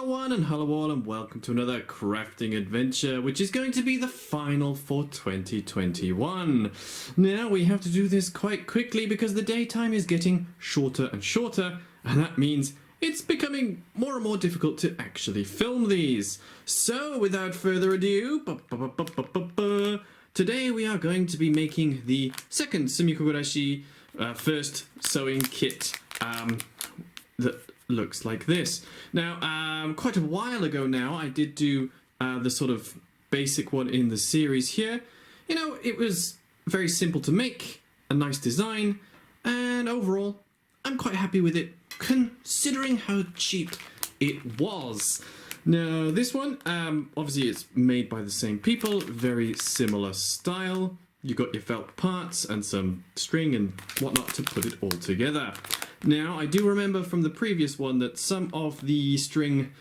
one and hello all and welcome to another crafting adventure, which is going to be the final for 2021. Now we have to do this quite quickly because the daytime is getting shorter and shorter, and that means it's becoming more and more difficult to actually film these. So without further ado, today we are going to be making the second Sumikko Gurashi first sewing kit that looks like this. Now, quite a while ago now, I did do the sort of basic one in the series here. You know, it was very simple to make, a nice design, and overall, I'm quite happy with it, considering how cheap it was. Now, this one, obviously it's made by the same people, very similar style. You got your felt parts and some string and whatnot to put it all together. Now, I do remember from the previous one that some of the string,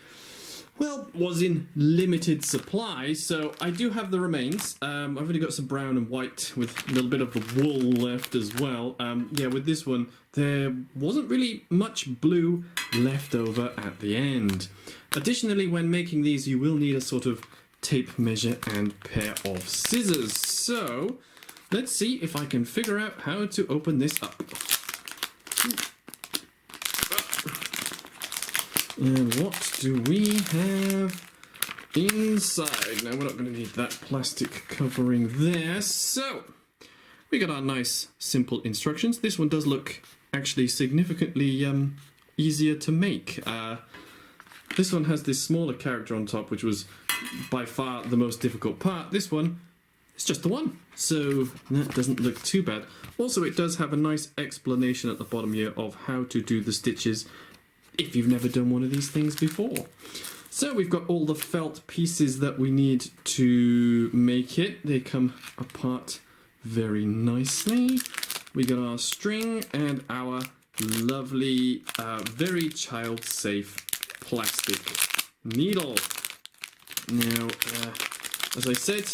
well, was in limited supply, so I do have the remains. I've only got some brown and white with a little bit of the wool left as well. Yeah, with this one, there wasn't really much blue left over at the end. Additionally, when making these, you will need a sort of tape measure and pair of scissors. So, let's see if I can figure out how to open this up. And what do we have inside? Now, we're not going to need that plastic covering there. So, we got our nice, simple instructions. This one does look actually significantly easier to make. This one has this smaller character on top, which was by far the most difficult part. This one, it's just the one, so that doesn't look too bad. Also, it does have a nice explanation at the bottom here of how to do the stitches if you've never done one of these things before. So we've got all the felt pieces that we need to make it. They come apart very nicely. We got our string and our lovely, very child-safe plastic needle. Now, as I said,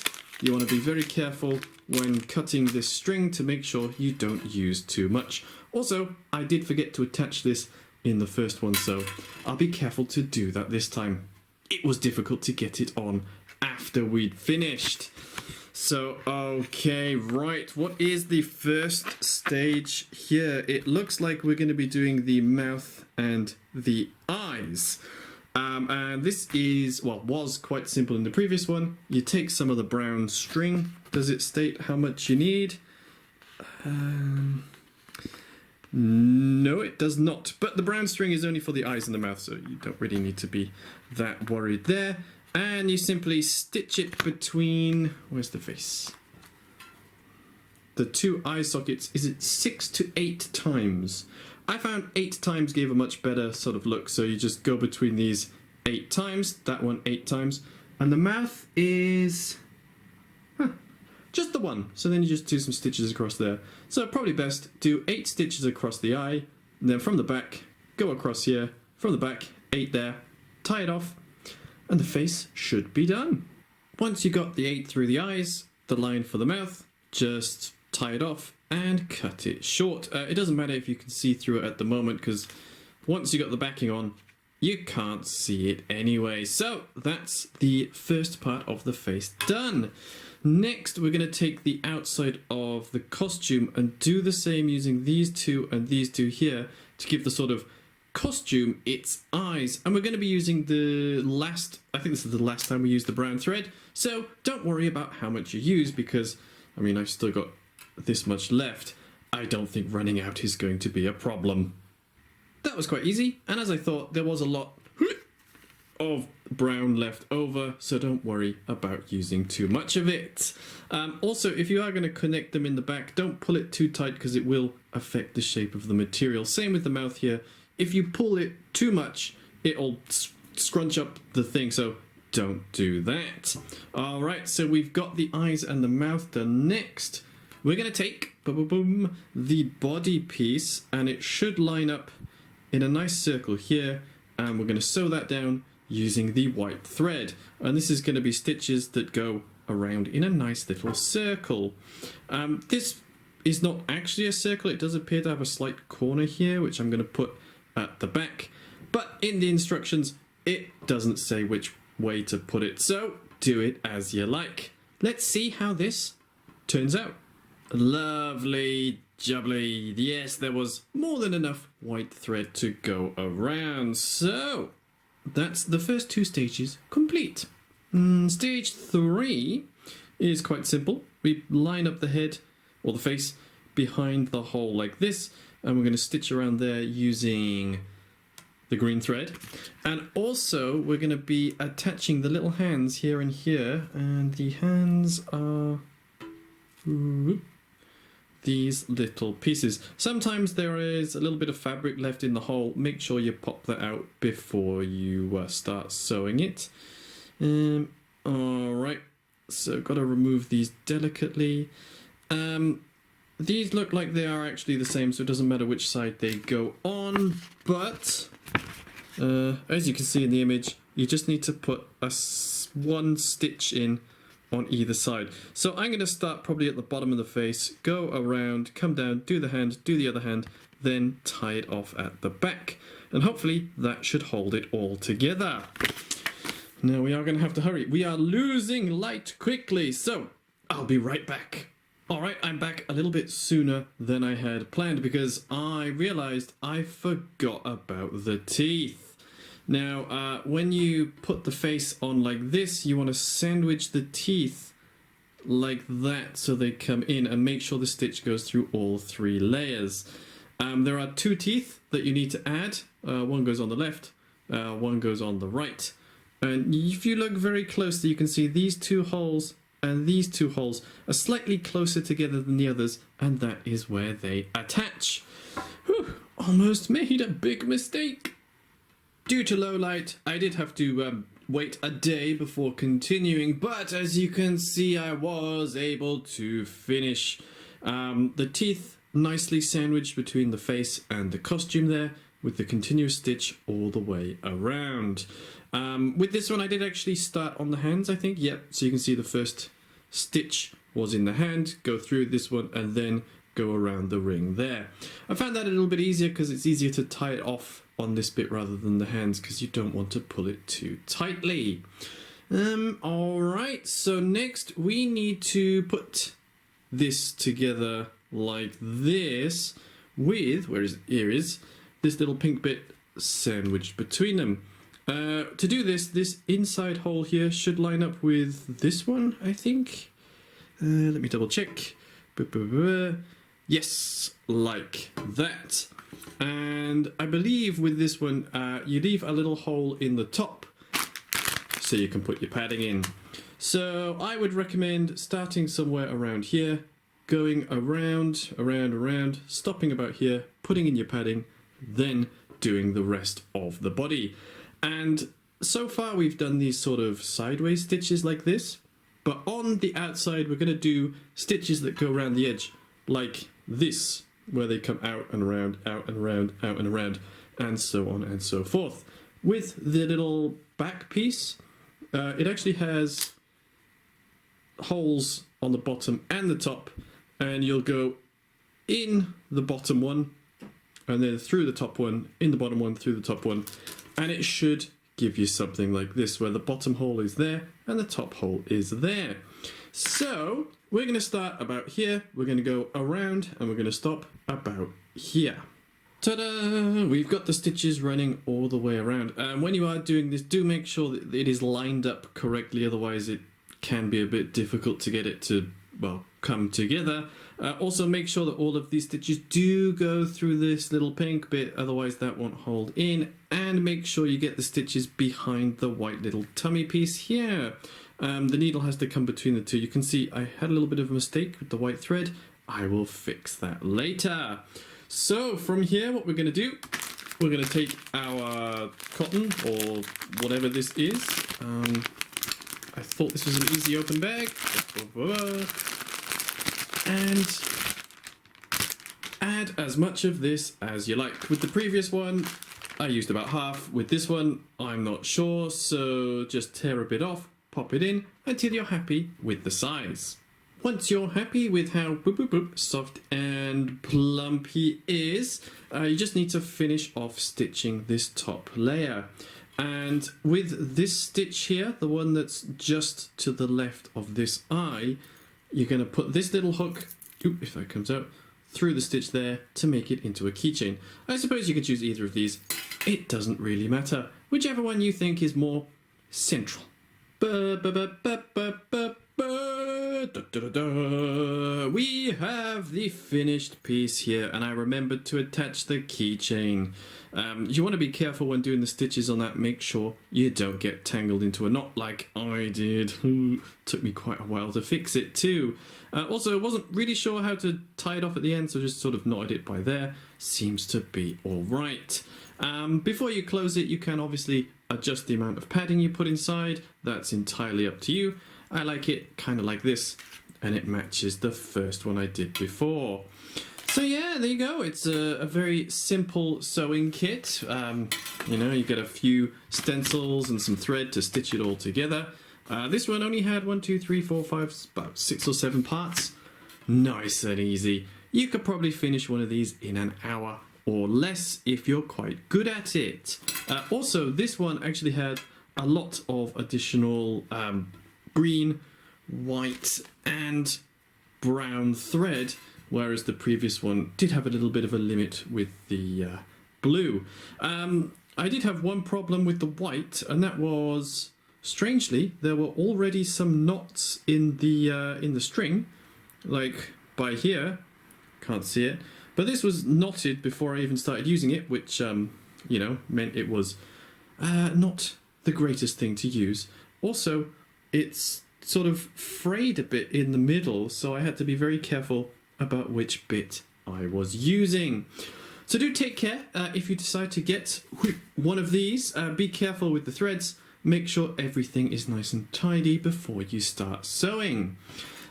you want to be very careful when cutting this string to make sure you don't use too much. Also, I did forget to attach this in the first one, so I'll be careful to do that this time. It was difficult to get it on after we'd finished. So, okay, right, what is the first stage here? It looks like we're going to be doing the mouth and the eyes. And this is, well, was quite simple in the previous one. You take some of the brown string. Does it state how much you need? No, it does not. But the brown string is only for the eyes and the mouth, so you don't really need to be that worried there. And you simply stitch it between, where's the face? The two eye sockets. Is it 6 to 8 times? I found 8 times gave a much better sort of look, so you just go between these 8 times, that one 8 times, and the mouth is just the one, so then you just do some stitches across there. So probably best do 8 stitches across the eye, and then from the back, go across here, from the back, 8 there, tie it off, and the face should be done. Once you got the 8 through the eyes, the line for the mouth, just tie it off and cut it short. It doesn't matter if you can see through it at the moment, because once you got the backing on, you can't see it anyway. So that's the first part of the face done. Next, we're going to take the outside of the costume and do the same using these two and these two here to give the sort of costume its eyes. And we're going to be using the last, I think this is the last time we use the brown thread. So don't worry about how much you use because, I mean, I've still got this much left. I don't think running out is going to be a problem. That was quite easy. And as I thought, there was a lot of brown left over, so don't worry about using too much of it. Also, if you are going to connect them in the back, don't pull it too tight because it will affect the shape of the material. Same with the mouth here. If you pull it too much, it'll scrunch up the thing, so don't do that. Alright, so we've got the eyes and the mouth done. Next, we're going to take the body piece, and it should line up in a nice circle here, and we're going to sew that down using the white thread, and this is going to be stitches that go around in a nice little circle. This is not actually a circle. It does appear to have a slight corner here, which I'm going to put at the back, but in the instructions it doesn't say which way to put it, so do it as you like. Let's see how this turns out. Lovely jubbly. Yes, there was more than enough white thread to go around. So that's the first 2 stages complete. Stage 3 is quite simple. We line up the head or the face behind the hole like this, and we're going to stitch around there using the green thread. And also we're going to be attaching the little hands here and here, and the hands are these little pieces. Sometimes there is a little bit of fabric left in the hole. Make sure you pop that out before you start sewing it. Alright, so got to remove these delicately. These look like they are actually the same, so it doesn't matter which side they go on, but as you can see in the image, you just need to put one stitch in on either side. So I'm going to start probably at the bottom of the face, go around, come down, do the hand, do the other hand, then tie it off at the back. And hopefully that should hold it all together. Now we are going to have to hurry. We are losing light quickly, so I'll be right back. Alright, I'm back a little bit sooner than I had planned because I realized I forgot about the teeth. Now, when you put the face on like this, you want to sandwich the teeth like that so they come in, and make sure the stitch goes through all 3 layers. There are 2 teeth that you need to add. One goes on the left, one goes on the right. And if you look very closely, you can see these 2 holes and these 2 holes are slightly closer together than the others, and that is where they attach. Whew, almost made a big mistake. Due to low light, I did have to wait a day before continuing, but as you can see, I was able to finish. The teeth nicely sandwiched between the face and the costume there, with the continuous stitch all the way around. With this one, I did actually start on the hands, I think. Yep, so you can see the first stitch was in the hand, go through this one, and then go around the ring there. I found that a little bit easier because it's easier to tie it off on this bit rather than the hands, because you don't want to pull it too tightly. Alright, so next we need to put this together like this with, here is this little pink bit sandwiched between them. To do this, this inside hole here should line up with this one, I think. Let me double check. Yes, like that. And I believe with this one, you leave a little hole in the top so you can put your padding in. So I would recommend starting somewhere around here, going around, stopping about here, putting in your padding, then doing the rest of the body. And so far we've done these sort of sideways stitches like this, but on the outside we're going to do stitches that go around the edge like this, where they come out and around, out and around, out and around, and so on and so forth. With the little back piece, it actually has holes on the bottom and the top, and you'll go in the bottom one, and then through the top one, in the bottom one, through the top one, and it should give you something like this, where the bottom hole is there and the top hole is there. So we're going to start about here, we're going to go around, and we're going to stop about here. Ta-da! We've got the stitches running all the way around. And when you are doing this, do make sure that it is lined up correctly, otherwise it can be a bit difficult to get it to, well, come together. Also make sure that all of these stitches do go through this little pink bit, otherwise that won't hold in. And make sure you get the stitches behind the white little tummy piece here. The needle has to come between the two. You can see I had a little bit of a mistake with the white thread. I will fix that later. So from here, what we're going to do, we're going to take our cotton or whatever this is. I thought this was an easy open bag. And add as much of this as you like. With the previous one, I used about half. With this one, I'm not sure, so just tear a bit off, pop it in until you're happy with the size. Once you're happy with how soft and plump he is, you just need to finish off stitching this top layer. And with this stitch here, the one that's just to the left of this eye, you're going to put this little hook, if that comes out, through the stitch there to make it into a keychain. I suppose you could choose either of these. It doesn't really matter. Whichever one you think is more central. We have the finished piece here, and I remembered to attach the keychain. You want to be careful when doing the stitches on that. Make sure you don't get tangled into a knot like I did. Took me quite a while to fix it too. Also, I wasn't really sure how to tie it off at the end, so just sort of knotted it by there. Seems to be all right. Before you close it, you can obviously adjust the amount of padding you put inside. That's entirely up to you. I like it kind of like this, and it matches the first one I did before. So yeah, there you go. It's a very simple sewing kit. You know, you get a few stencils and some thread to stitch it all together. This one only had 1, 2, 3, 4, 5, about 6 or 7 parts. Nice and easy. You could probably finish one of these in an hour or less if you're quite good at it. Also, this one actually had a lot of additional green, white and brown thread, whereas the previous one did have a little bit of a limit with the blue. I did have one problem with the white, and that was, strangely, there were already some knots in the string, like by here. Can't see it, but this was knotted before I even started using it, which you know, meant it was not the greatest thing to use. Also, it's sort of frayed a bit in the middle, so I had to be very careful about which bit I was using. So do take care if you decide to get one of these. Be careful with the threads. Make sure everything is nice and tidy before you start sewing.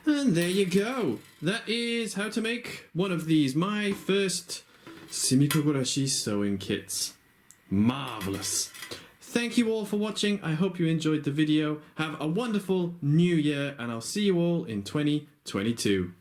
And there you go. That is how to make one of these, my first Sumikko Gurashi sewing kits. Marvellous. Thank you all for watching. I hope you enjoyed the video. Have a wonderful new year, and I'll see you all in 2022.